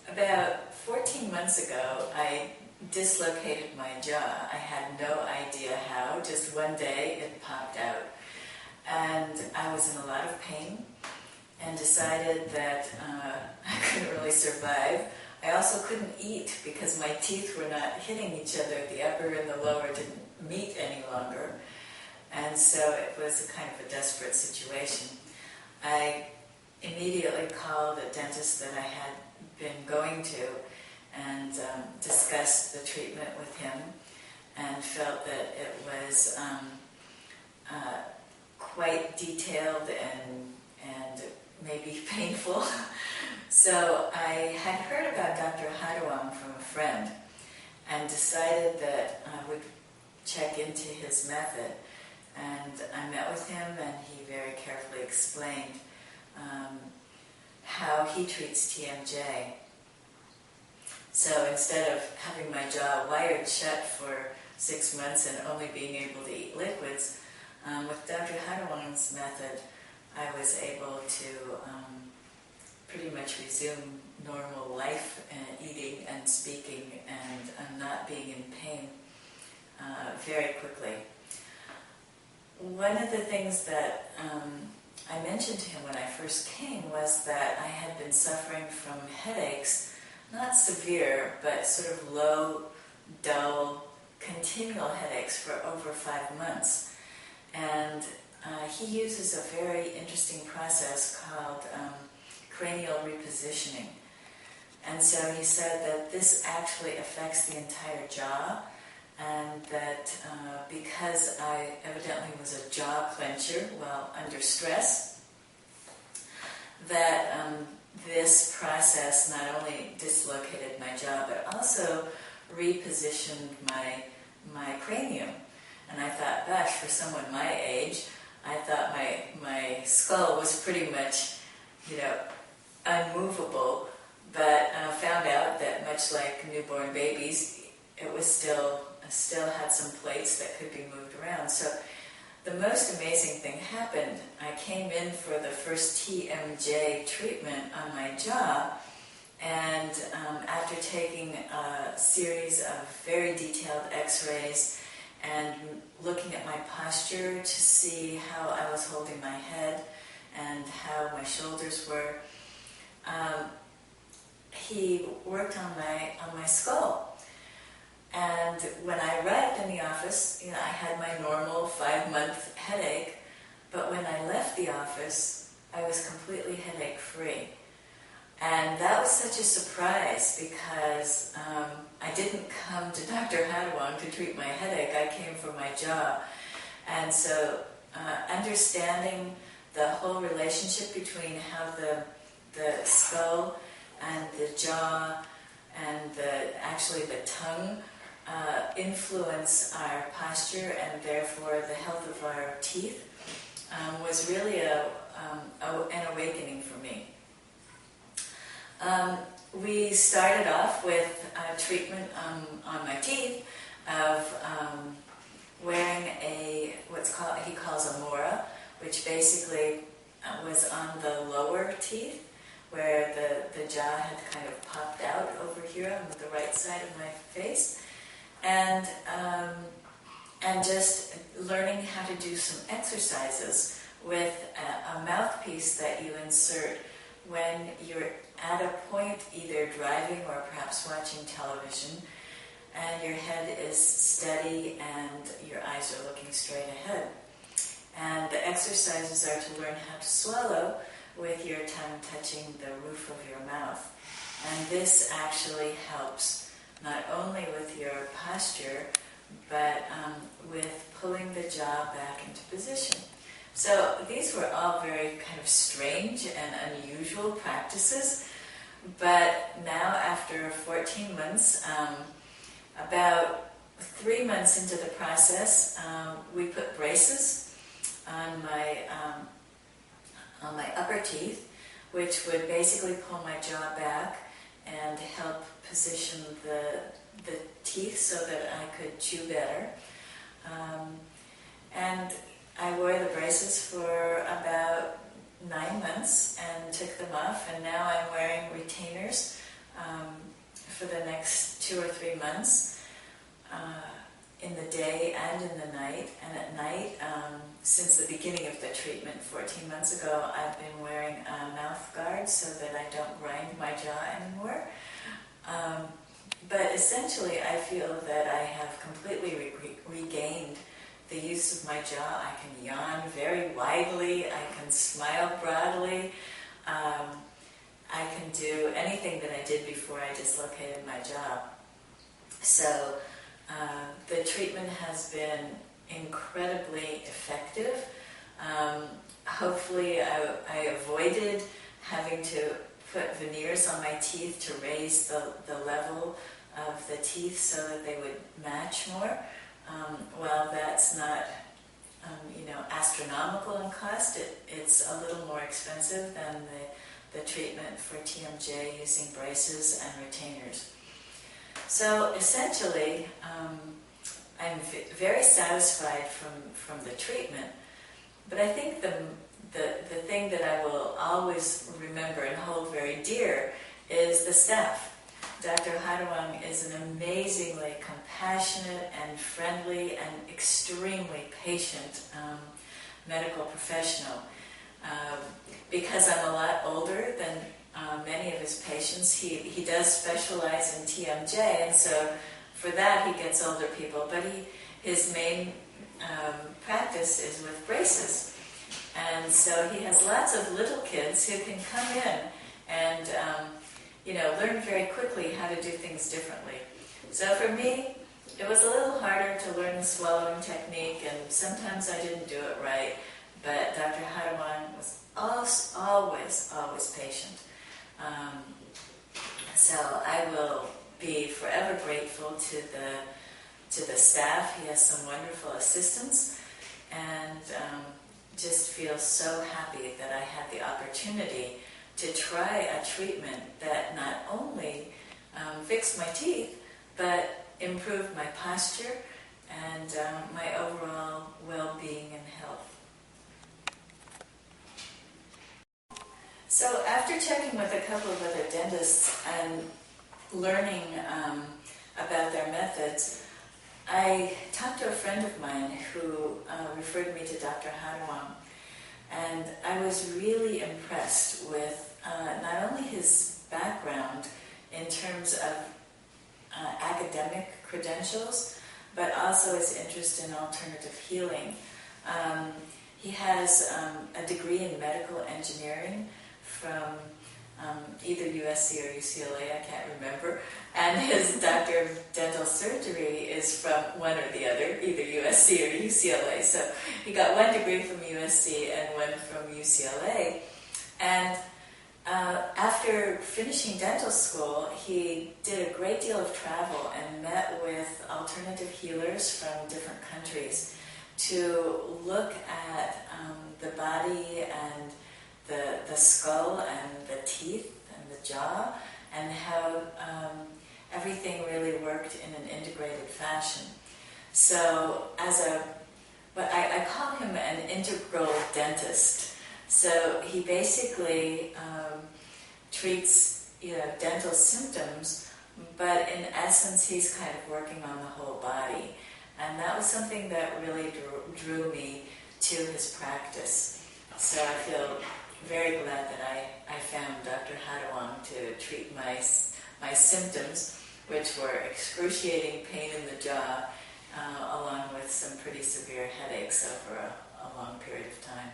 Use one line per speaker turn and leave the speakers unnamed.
About 14 months ago, I dislocated my jaw. I had no idea how. Just one day it popped out. And I was in a lot of pain and decided that I couldn't really survive. I also couldn't eat because my teeth were not hitting each other. The upper and the lower didn't meet any longer. And so it was a kind of a desperate situation. I immediately called a dentist that I had been going to and discussed the treatment with him and felt that it was quite detailed and maybe painful. So I had heard about Dr. Hadawam from a friend and decided that I would check into his method. And I met with him and he very carefully explained how he treats TMJ. So instead of having my jaw wired shut for 6 months and only being able to eat liquids, with Dr. Hadawam's method, I was able to pretty much resume normal life, eating and speaking and not being in pain very quickly. One of the things that I mentioned to him when I first came was that I had been suffering from headaches, not severe, but sort of low, dull, continual headaches for over 5 months. And he uses a very interesting process called cranial repositioning. And so he said that this actually affects the entire jaw, and that because I evidently was a jaw clencher while under stress, that this process not only dislocated my jaw, but also repositioned my cranium. And I thought, gosh, for someone my age, I thought my skull was pretty much, unmovable, but found out that much like newborn babies, it was still had some plates that could be moved around. So the most amazing thing happened. I came in for the first TMJ treatment on my jaw, and after taking a series of very detailed x-rays and looking at my posture to see how I was holding my head and how my shoulders were, he worked on my skull. And when I arrived in the office, I had my normal 5-month headache, but when I left the office, I was completely headache-free. And that was such a surprise because I didn't come to Dr. Hadawam to treat my headache, I came for my jaw. And so understanding the whole relationship between how the skull and the jaw and actually the tongue influence our posture and therefore the health of our teeth was really an awakening for me. We started off with treatment on my teeth of wearing he calls a mora, which basically was on the lower teeth, where the jaw had kind of popped out over here on the right side of my face. And just learning how to do some exercises with a mouthpiece that you insert when you're at a point either driving or perhaps watching television, and your head is steady and your eyes are looking straight ahead. And the exercises are to learn how to swallow with your tongue touching the roof of your mouth. And this actually helps not only with your posture, but with pulling the jaw back into position. So these were all very kind of strange and unusual practices, but now after 14 months, about 3 months into the process, we put braces on my upper teeth, which would basically pull my jaw back and help position the teeth so that I could chew better. And I wore the braces for about 9 months and took them off, and now I'm wearing retainers 2 or 3 months, in the day and in the night. And at night, since the beginning of the treatment 14 months ago, I've been wearing a mouth guard so that I don't grind my jaw anymore. But essentially, I feel that I have completely regained the use of my jaw. I can yawn very widely, I can smile broadly, I can do anything that I did before I dislocated my jaw. So the treatment has been incredibly effective. Hopefully I avoided having to put veneers on my teeth to raise the level of the teeth so that they would match more. Well, that's not astronomical in cost. It's a little more expensive than the treatment for TMJ using braces and retainers. So essentially, I'm very satisfied from the treatment, but I think the thing that I will always remember and hold very dear is the staff. Dr. Hadawang is an amazingly compassionate and friendly and extremely patient medical professional. Because I'm a lot older than many of his patients, he does specialize in TMJ, and so for that he gets older people, but his main practice is with braces. And so he has lots of little kids who can come in and learn very quickly how to do things differently. So for me, it was a little harder to learn the swallowing technique, and sometimes I didn't do it right, but Dr. Hadawang was always patient. So I will be forever grateful to the staff. He has some wonderful assistants, and just feel so happy that I had the opportunity to try a treatment that not only fixed my teeth, but improved my posture and my overall well-being and health. So after checking with a couple of other dentists and learning about their methods, I talked to a friend of mine who referred me to Dr. Hadawang, and I was really impressed with not only his background in terms of academic credentials, but also his interest in alternative healing. He has a degree in medical engineering from either USC or UCLA, I can't remember, and his doctor of dental surgery is from one or the other, either USC or UCLA. So he got one degree from USC and one from UCLA. And after finishing dental school, he did a great deal of travel and met with alternative healers from different countries to look at the body and the skull and the teeth and the jaw, and how everything really worked in an integrated fashion. So I call him an integral dentist. So he basically treats dental symptoms, but in essence he's kind of working on the whole body. And that was something that really drew me to his practice. So I feel very glad that I found Dr. Hadawang to treat my symptoms, which were excruciating pain in the jaw, along with some pretty severe headaches over a long period of time.